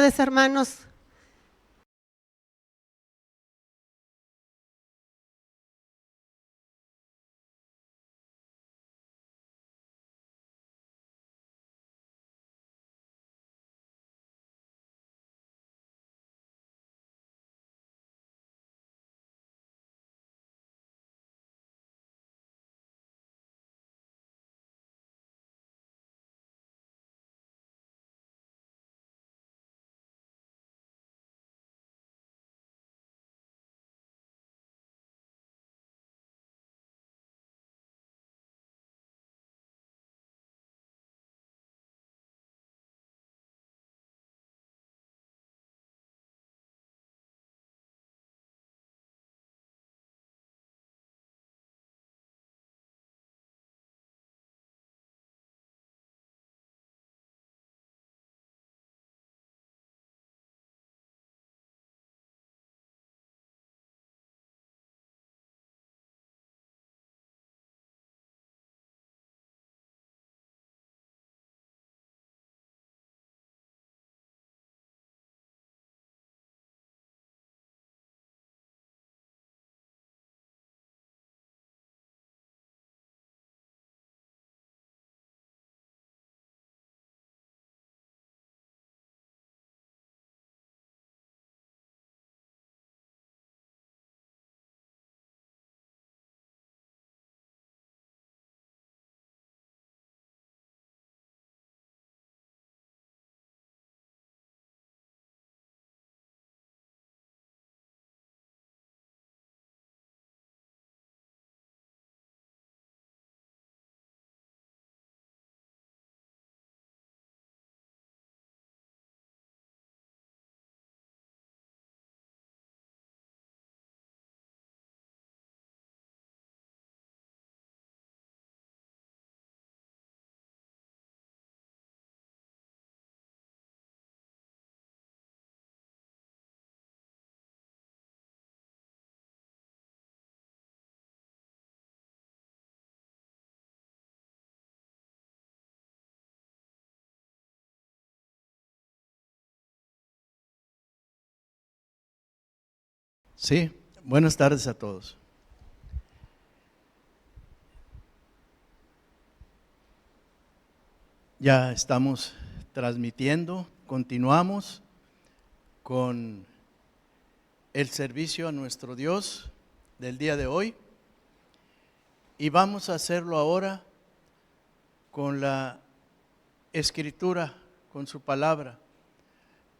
tardes, hermanos. Sí, buenas tardes a todos. Ya estamos transmitiendo, continuamos con el servicio a nuestro Dios del día de hoy y vamos a hacerlo ahora con la Escritura, con su palabra,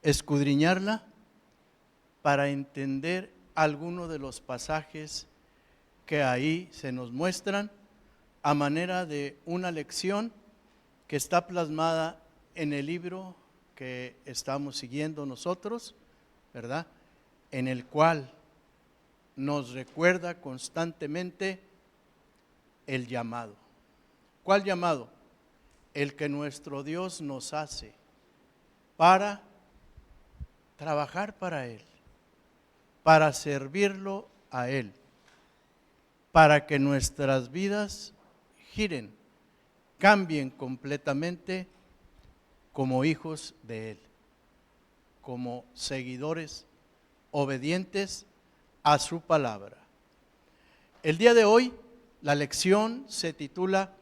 escudriñarla para entender algunos de los pasajes que ahí se nos muestran a manera de una lección que está plasmada en el libro que estamos siguiendo nosotros, ¿verdad? En el cual nos recuerda constantemente el llamado. ¿Cuál llamado? El que nuestro Dios nos hace para trabajar para Él, para servirlo a Él, para que nuestras vidas giren, cambien completamente como hijos de Él, como seguidores obedientes a su palabra. El día de hoy la lección se titula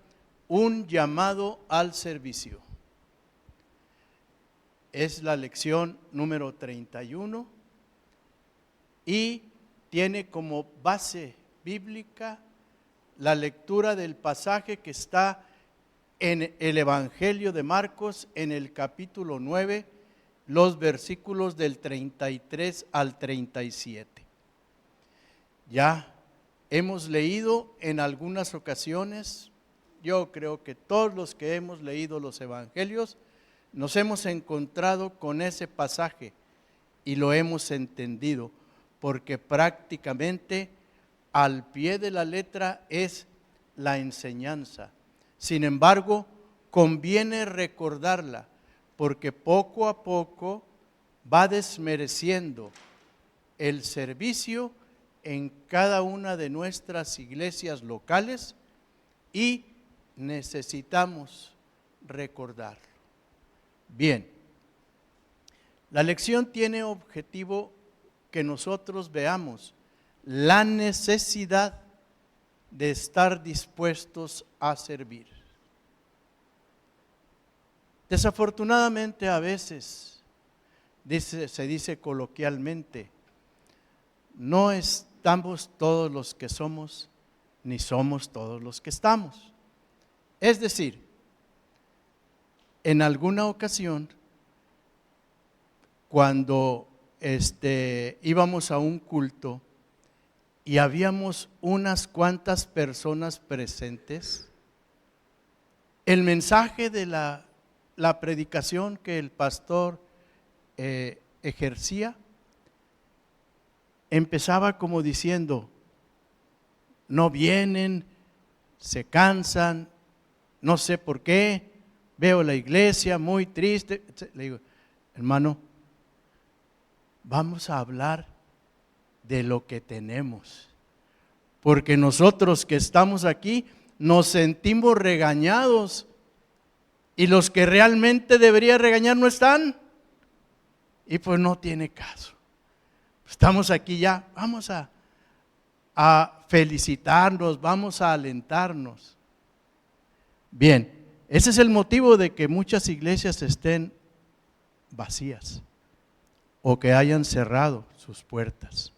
Un llamado al servicio. Es la lección número 31 y tiene como base bíblica la lectura del pasaje que está en el Evangelio de Marcos en el capítulo 9, los versículos del 33 al 37. Ya hemos leído en algunas ocasiones, yo creo que todos los que hemos leído los evangelios, nos hemos encontrado con ese pasaje y lo hemos entendido, porque prácticamente al pie de la letra es la enseñanza. Sin embargo, conviene recordarla, porque poco a poco va desmereciendo el servicio en cada una de nuestras iglesias locales y necesitamos recordarlo. Bien, La lección tiene objetivo que nosotros veamos la necesidad de estar dispuestos a servir. Desafortunadamente a veces, se dice coloquialmente, no estamos todos los que somos, ni somos todos los que estamos. Es decir, en alguna ocasión, cuando íbamos a un culto y habíamos unas cuantas personas presentes, el mensaje de la predicación que el pastor ejercía empezaba como diciendo: no vienen, se cansan, no sé por qué, veo la iglesia muy triste. Le digo: hermano, vamos a hablar de lo que tenemos, porque nosotros que estamos aquí nos sentimos regañados y los que realmente debería regañar no están, y pues no tiene caso. Estamos aquí ya, vamos a felicitarnos, vamos a alentarnos. Bien, ese es el motivo de que muchas iglesias estén vacías o que hayan cerrado sus puertas.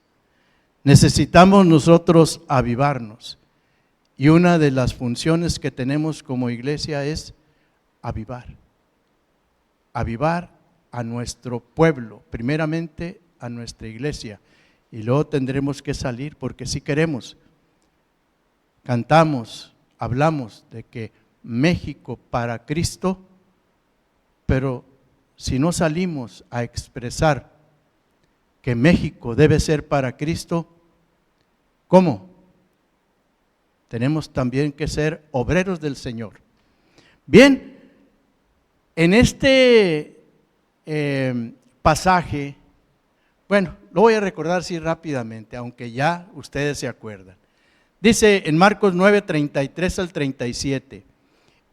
Necesitamos nosotros avivarnos, y una de las funciones que tenemos como iglesia es avivar a nuestro pueblo, primeramente a nuestra iglesia, y luego tendremos que salir, porque si queremos, cantamos, hablamos de que México para Cristo, pero si no salimos a expresar que México debe ser para Cristo, ¿cómo? Tenemos también que ser obreros del Señor. Bien, en este pasaje, bueno, lo voy a recordar así rápidamente, aunque ya ustedes se acuerdan. Dice en Marcos 9, 33 al 37,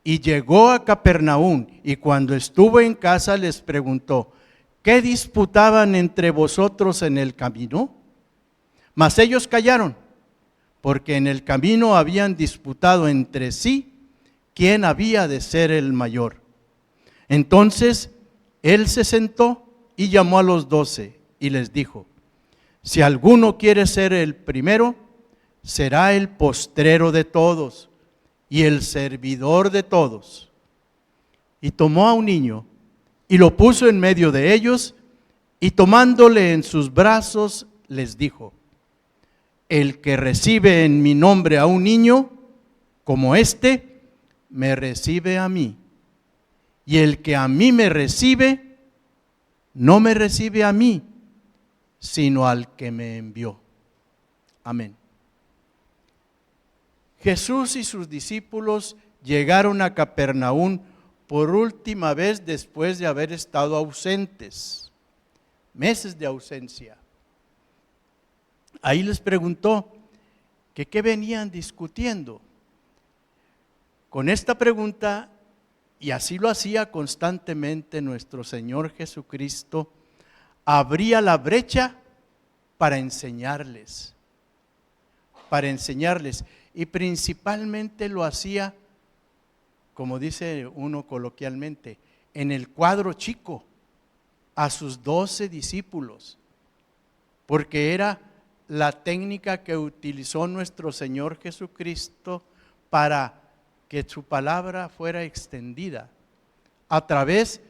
y llegó a Capernaum, y cuando estuvo en casa les preguntó: ¿qué disputaban entre vosotros en el camino? Mas ellos callaron, porque en el camino habían disputado entre sí quién había de ser el mayor. Entonces él se sentó y llamó a los 12 y les dijo: si alguno quiere ser el primero, será el postrero de todos y el servidor de todos. Y tomó a un niño y lo puso en medio de ellos, y tomándole en sus brazos les dijo: el que recibe en mi nombre a un niño como este, me recibe a mí, y el que a mí me recibe, no me recibe a mí, sino al que me envió. Amén. Jesús y sus discípulos llegaron a Capernaum por última vez después de haber estado ausentes, meses de ausencia. Ahí les preguntó que qué venían discutiendo. Con esta pregunta, y así lo hacía constantemente nuestro Señor Jesucristo, abría la brecha para enseñarles, y principalmente lo hacía, como dice uno coloquialmente, en el cuadro chico, a sus 12 discípulos, porque era la técnica que utilizó nuestro Señor Jesucristo para que su palabra fuera extendida a través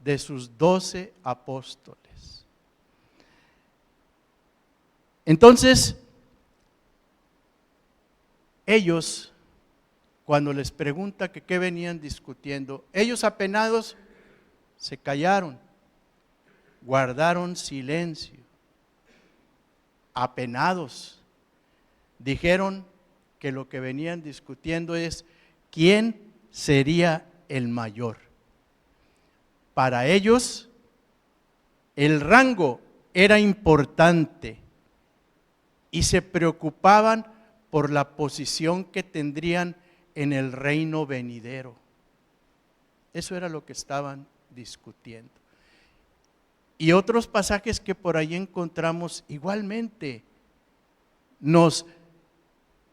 de sus 12 apóstoles. Entonces, ellos, cuando les pregunta que qué venían discutiendo, ellos apenados se callaron, guardaron silencio, apenados, dijeron que lo que venían discutiendo es quién sería el mayor. Para ellos, el rango era importante y se preocupaban por la posición que tendrían en el reino venidero. Eso era lo que estaban discutiendo. Y otros pasajes que por ahí encontramos igualmente nos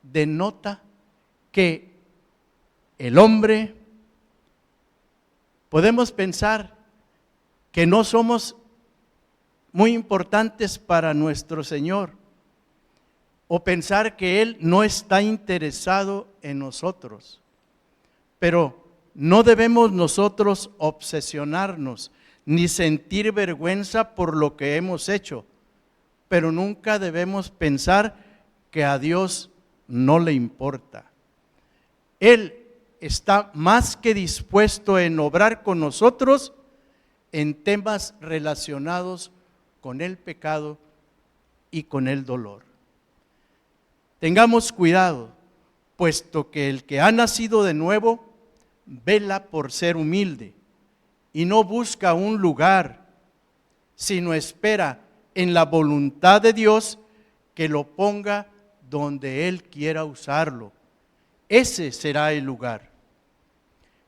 denota que el hombre, podemos pensar que no somos muy importantes para nuestro Señor, o pensar que Él no está interesado en nosotros, pero no debemos nosotros obsesionarnos ni sentir vergüenza por lo que hemos hecho, pero nunca debemos pensar que a Dios no le importa. Él está más que dispuesto en obrar con nosotros en temas relacionados con el pecado y con el dolor. Tengamos cuidado, puesto que el que ha nacido de nuevo vela por ser humilde y no busca un lugar, sino espera en la voluntad de Dios que lo ponga donde Él quiera usarlo. Ese será el lugar.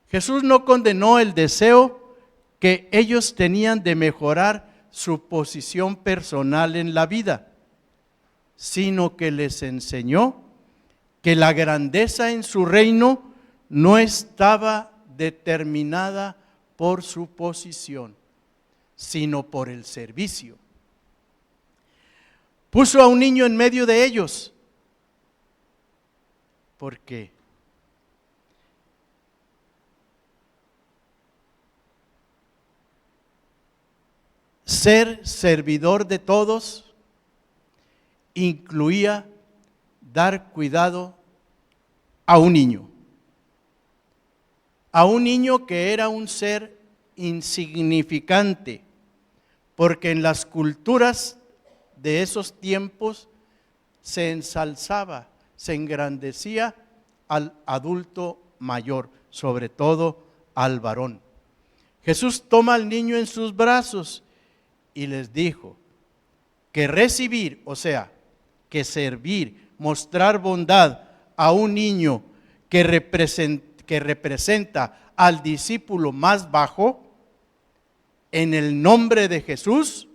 Jesús no condenó el deseo que ellos tenían de mejorar su posición personal en la vida, sino que les enseñó que la grandeza en su reino no estaba determinada por su posición, sino por el servicio. Puso a un niño en medio de ellos, porque ser servidor de todos incluía dar cuidado a un niño que era un ser insignificante, porque en las culturas de esos tiempos se ensalzaba, se engrandecía al adulto mayor, sobre todo al varón. Jesús toma al niño en sus brazos y les dijo que recibir, o sea, que servir, mostrar bondad a un niño que representa al discípulo más bajo, en el nombre de Jesús,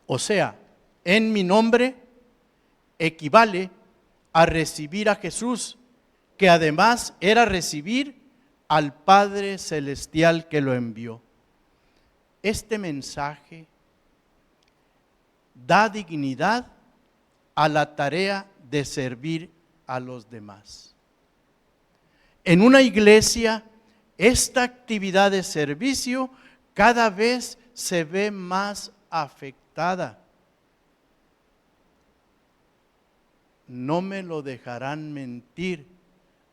o sea, en mi nombre, equivale a recibir a Jesús, que además era recibir al Padre Celestial que lo envió. Este mensaje da dignidad a la tarea de servir a los demás. En una iglesia, esta actividad de servicio cada vez se ve más afectada. No me lo dejarán mentir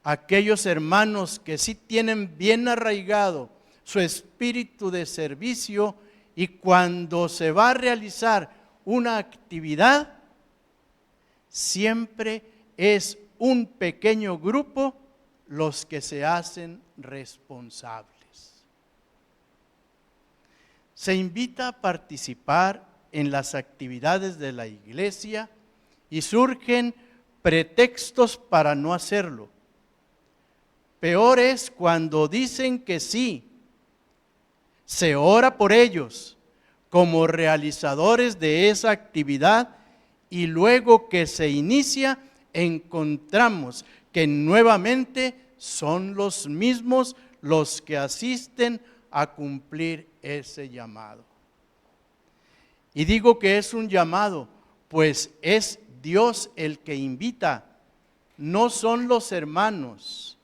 aquellos hermanos que sí tienen bien arraigado su espíritu de servicio, y cuando se va a realizar una actividad, siempre es un pequeño grupo los que se hacen responsables. Se invita a participar en las actividades de la iglesia y surgen pretextos para no hacerlo. Peor es cuando dicen que sí, se ora por ellos como realizadores de esa actividad, y luego que se inicia encontramos que nuevamente son los mismos los que asisten a cumplir ese llamado. Y digo que es un llamado, pues es Dios el que invita, no son los hermanos,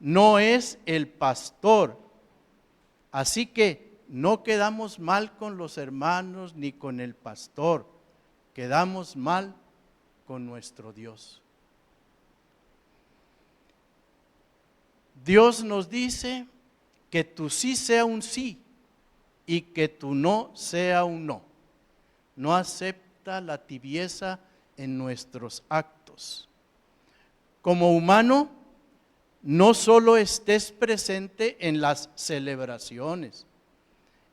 no es el pastor. Así que no quedamos mal con los hermanos ni con el pastor, quedamos mal con nuestro Dios. Dios nos dice que tu sí sea un sí y que tu no sea un no. No acepta la tibieza en nuestros actos. Como humano, no solo estés presente en las celebraciones,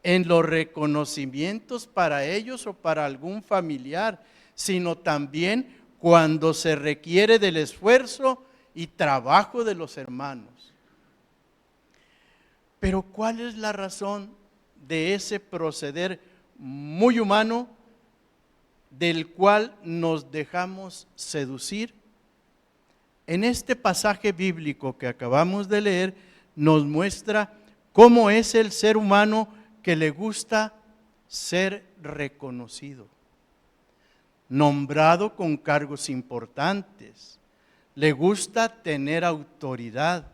en los reconocimientos para ellos o para algún familiar, sino también cuando se requiere del esfuerzo y trabajo de los hermanos. Pero ¿cuál es la razón de ese proceder muy humano del cual nos dejamos seducir? En este pasaje bíblico que acabamos de leer nos muestra cómo es el ser humano que le gusta ser reconocido, nombrado con cargos importantes, le gusta tener autoridad,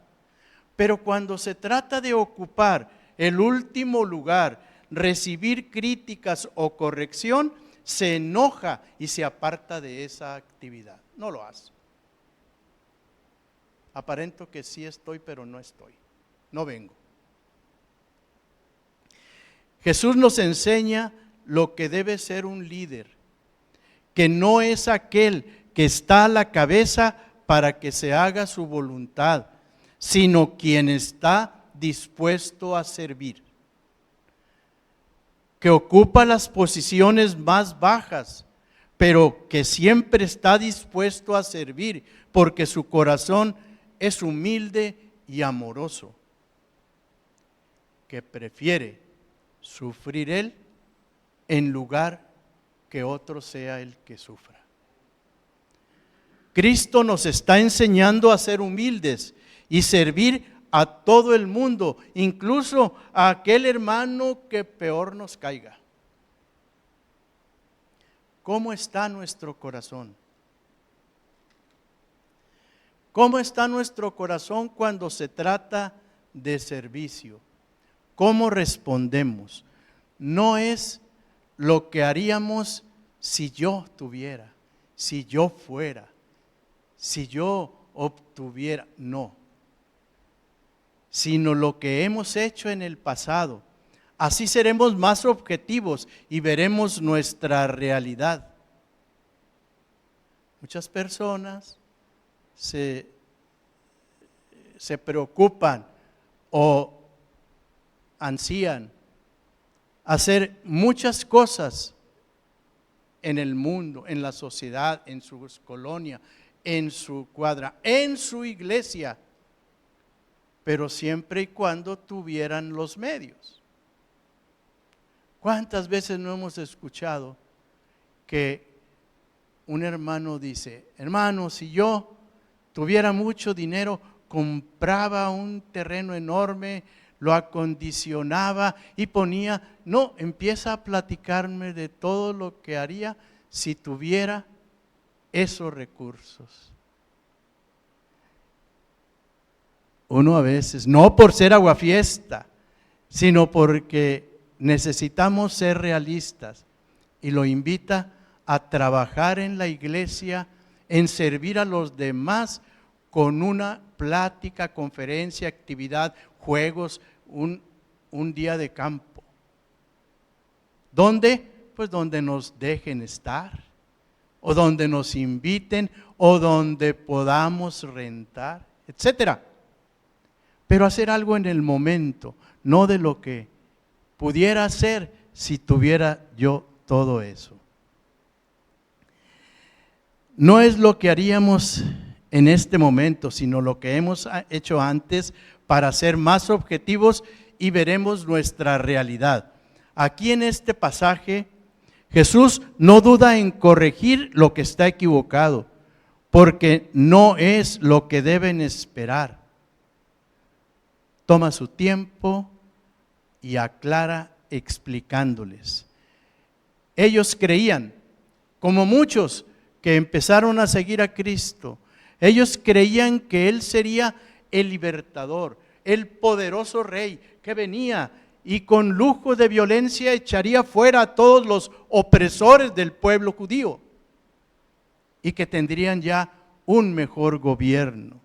pero cuando se trata de ocupar el último lugar, recibir críticas o corrección, se enoja y se aparta de esa actividad. No lo hace. Aparento que sí estoy, pero no estoy. No vengo. Jesús nos enseña lo que debe ser un líder, que no es aquel que está a la cabeza para que se haga su voluntad, sino quien está dispuesto a servir, que ocupa las posiciones más bajas, pero que siempre está dispuesto a servir, porque su corazón es humilde y amoroso, que prefiere sufrir él en lugar que otro sea el que sufra. Cristo nos está enseñando a ser humildes y servir a todo el mundo, incluso a aquel hermano que peor nos caiga. ¿Cómo está nuestro corazón? ¿Cómo está nuestro corazón cuando se trata de servicio? ¿Cómo respondemos? No es lo que haríamos si yo tuviera, si yo fuera, si yo obtuviera, no, sino lo que hemos hecho en el pasado. Así seremos más objetivos y veremos nuestra realidad. Muchas personas se preocupan o ansían hacer muchas cosas en el mundo, en la sociedad, en su colonia, en su cuadra, en su iglesia, pero siempre y cuando tuvieran los medios. ¿Cuántas veces no hemos escuchado que un hermano dice: hermano, si yo tuviera mucho dinero, compraba un terreno enorme, lo acondicionaba y ponía, no, empieza a platicarme de todo lo que haría si tuviera esos recursos? Uno a veces, no por ser aguafiesta, sino porque necesitamos ser realistas, y lo invita a trabajar en la iglesia, en servir a los demás con una plática, conferencia, actividad, juegos, un día de campo. ¿Dónde? Pues donde nos dejen estar, o donde nos inviten, o donde podamos rentar, etcétera. Pero hacer algo en el momento, no de lo que pudiera hacer si tuviera yo todo eso. No es lo que haríamos en este momento, sino lo que hemos hecho antes para ser más objetivos, y veremos nuestra realidad. Aquí en este pasaje, Jesús no duda en corregir lo que está equivocado, porque no es lo que deben esperar. Toma su tiempo y aclara explicándoles. Ellos creían, como muchos que empezaron a seguir a Cristo, ellos creían que Él sería el libertador, el poderoso rey que venía y con lujo de violencia echaría fuera a todos los opresores del pueblo judío, y que tendrían ya un mejor gobierno.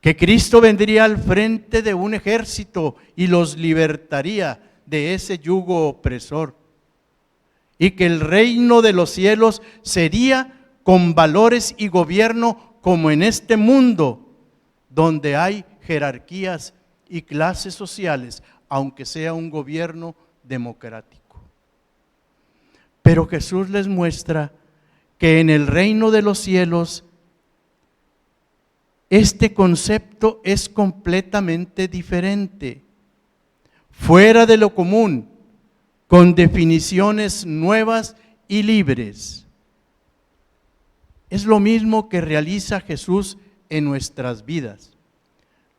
Que Cristo vendría al frente de un ejército y los libertaría de ese yugo opresor, y que el reino de los cielos sería con valores y gobierno como en este mundo, donde hay jerarquías y clases sociales, aunque sea un gobierno democrático. Pero Jesús les muestra que en el reino de los cielos este concepto es completamente diferente. fuera de lo común, con definiciones nuevas y libres. Es lo mismo que realiza Jesús en nuestras vidas.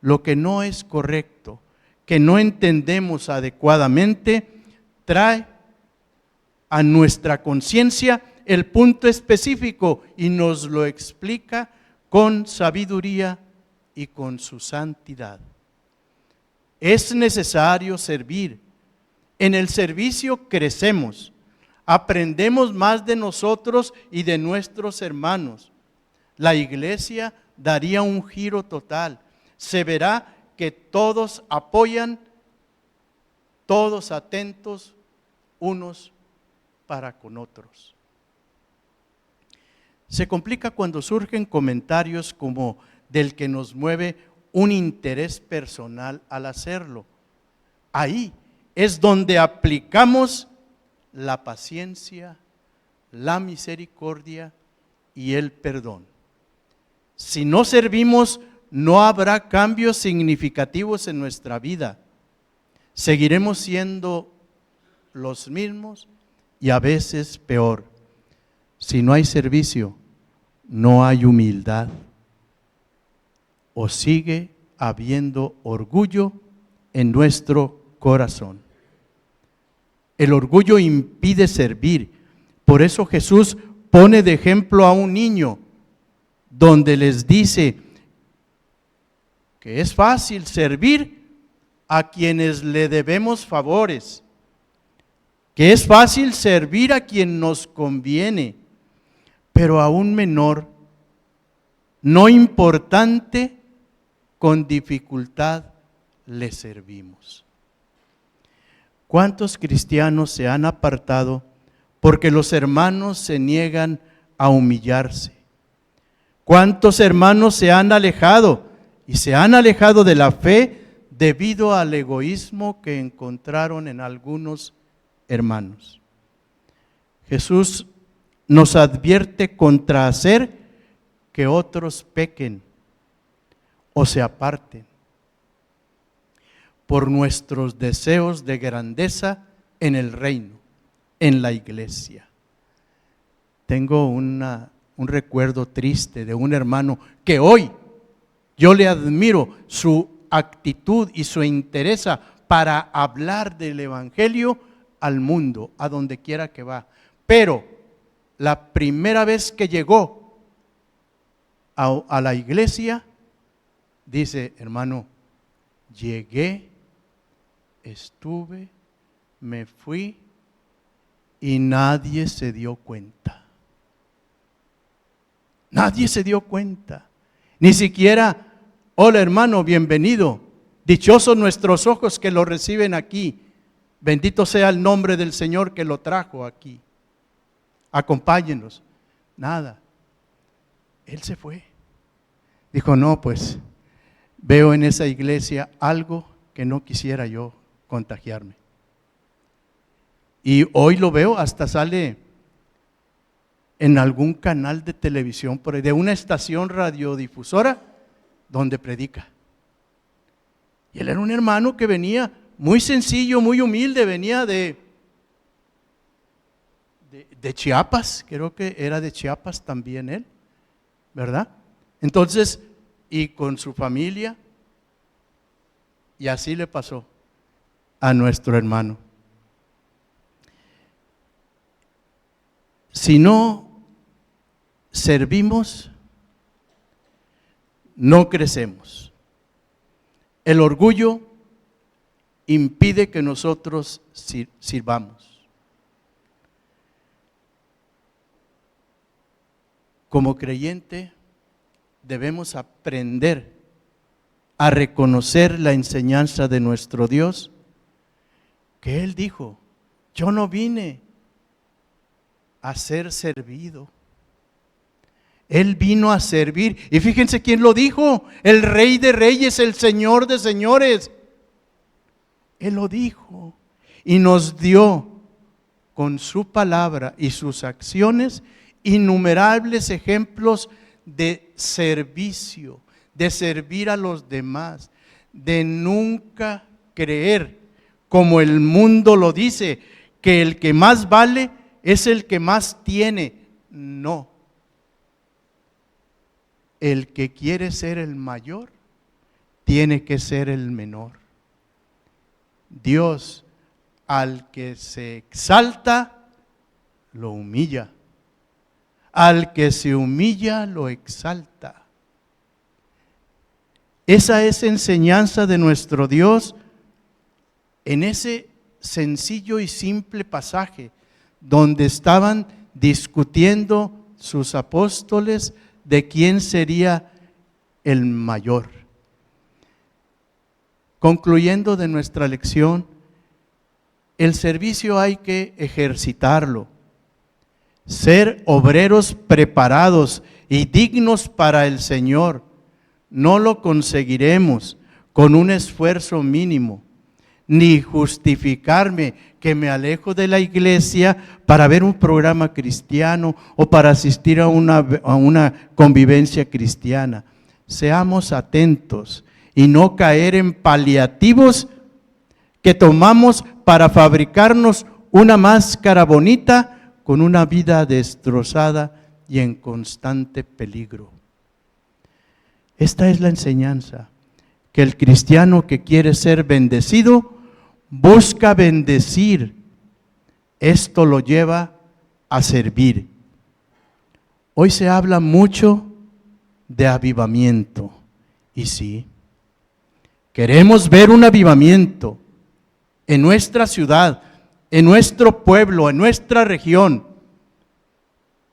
Lo que no es correcto, que no entendemos adecuadamente, trae a nuestra conciencia el punto específico y nos lo explica con sabiduría y con su santidad. Es necesario servir. En el servicio crecemos, aprendemos más de nosotros y de nuestros hermanos. La iglesia daría un giro total. Se verá que todos apoyan, todos atentos unos para con otros. Se complica cuando surgen comentarios como del que nos mueve un interés personal al hacerlo. Ahí es donde aplicamos la paciencia, la misericordia y el perdón. Si no servimos, no habrá cambios significativos en nuestra vida. Seguiremos siendo los mismos y a veces peor. Si no hay servicio, no hay humildad. O sigue habiendo orgullo en nuestro corazón. El orgullo impide servir. Por eso Jesús pone de ejemplo a un niño, donde les dice que es fácil servir a quienes le debemos favores, que es fácil servir a quien nos conviene, pero a un menor no importante, con dificultad le servimos. ¿Cuántos cristianos se han apartado porque los hermanos se niegan a humillarse? ¿Cuántos hermanos se han alejado y se han alejado de la fe debido al egoísmo que encontraron en algunos hermanos? Jesús nos advierte contra hacer que otros pequen o se aparten por nuestros deseos de grandeza en el reino, en la iglesia. Tengo un recuerdo triste de un hermano que hoy yo le admiro su actitud y su interés para hablar del evangelio al mundo, a donde quiera que va. Pero la primera vez que llegó a la iglesia, dice: hermano, llegué, estuve, me fui y nadie se dio cuenta. Nadie se dio cuenta. Ni siquiera: hola hermano, bienvenido. Dichosos nuestros ojos que lo reciben aquí. Bendito sea el nombre del Señor que lo trajo aquí. Acompáñenos. Nada. Él se fue. Dijo: no, pues veo en esa iglesia algo que no quisiera yo contagiarme. Y hoy lo veo, hasta sale en algún canal de televisión, por ahí, de una estación radiodifusora donde predica. Y él era un hermano que venía muy sencillo, muy humilde, venía de Chiapas, creo que era de Chiapas también él, ¿verdad? Entonces, y con su familia, y así le pasó a nuestro hermano. Si no servimos, no crecemos. El orgullo impide que nosotros sirvamos. Como creyente, debemos aprender a reconocer la enseñanza de nuestro Dios, que Él dijo: yo no vine a ser servido. Él vino a servir. Y fíjense quién lo dijo: el Rey de Reyes, el Señor de Señores. Él lo dijo y nos dio con su palabra y sus acciones innumerables ejemplos de servicio, de servir a los demás, de nunca creer como el mundo lo dice, que el que más vale es el que más tiene. No. El que quiere ser el mayor, tiene que ser el menor. Dios, al que se exalta, lo humilla. Al que se humilla, lo exalta. Esa es enseñanza de nuestro Dios en ese sencillo y simple pasaje donde estaban discutiendo sus apóstoles de quién sería el mayor. Concluyendo de nuestra lección, el servicio hay que ejercitarlo, ser obreros preparados y dignos para el Señor. No lo conseguiremos con un esfuerzo mínimo, ni justificarme que me alejo de la iglesia para ver un programa cristiano o para asistir a una convivencia cristiana. Seamos atentos y no caer en paliativos que tomamos para fabricarnos una máscara bonita con una vida destrozada y en constante peligro. Esta es la enseñanza, que el cristiano que quiere ser bendecido busca bendecir. Esto lo lleva a servir. Hoy se habla mucho de avivamiento, y sí, queremos ver un avivamiento en nuestra ciudad, en nuestro pueblo, en nuestra región,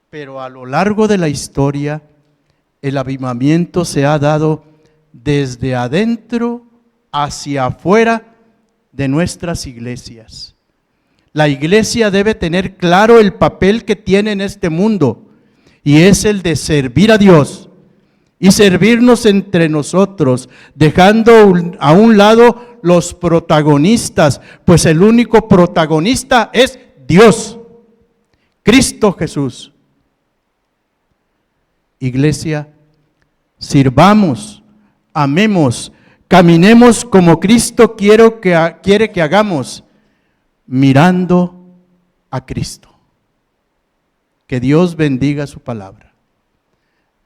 pero a lo largo de la historia, el avivamiento se ha dado desde adentro hacia afuera de nuestras iglesias. La iglesia debe tener claro el papel que tiene en este mundo, y es el de servir a Dios y servirnos entre nosotros, dejando a un lado los protagonistas, pues el único protagonista es Dios, Cristo Jesús. Iglesia, sirvamos, amemos, caminemos como Cristo quiere que hagamos, mirando a Cristo. Que Dios bendiga su palabra.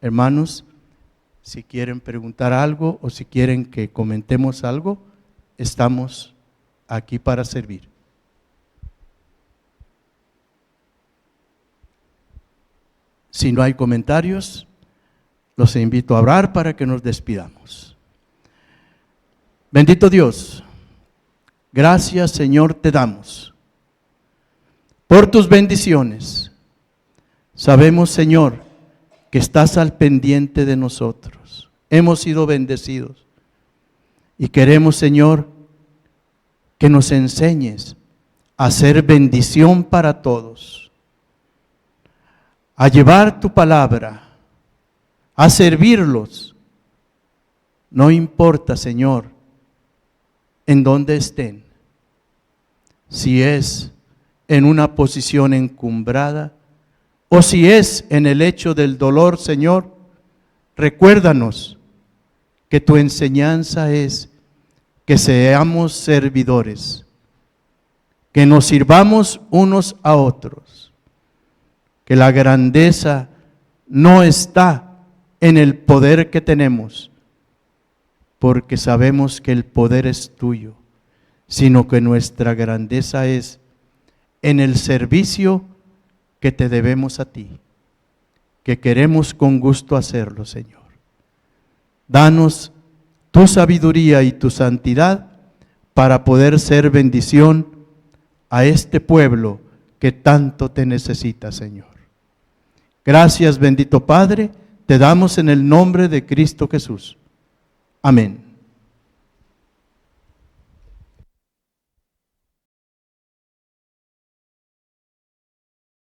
Hermanos, si quieren preguntar algo o si quieren que comentemos algo, estamos aquí para servir. Si no hay comentarios, los invito a orar para que nos despidamos. Bendito Dios, gracias Señor te damos por tus bendiciones. Sabemos Señor que estás al pendiente de nosotros. Hemos sido bendecidos y queremos Señor que nos enseñes a ser bendición para todos, a llevar tu palabra, a servirlos. No importa, Señor, en dónde estén, si es en una posición encumbrada o si es en el hecho del dolor, Señor, recuérdanos que tu enseñanza es que seamos servidores, que nos sirvamos unos a otros, que la grandeza no está en el poder que tenemos, porque sabemos que el poder es tuyo, sino que nuestra grandeza es en el servicio que te debemos a ti, que queremos con gusto hacerlo, Señor. Danos tu sabiduría y tu santidad para poder ser bendición a este pueblo que tanto te necesita, Señor. Gracias, bendito Padre, te damos en el nombre de Cristo Jesús. Amén.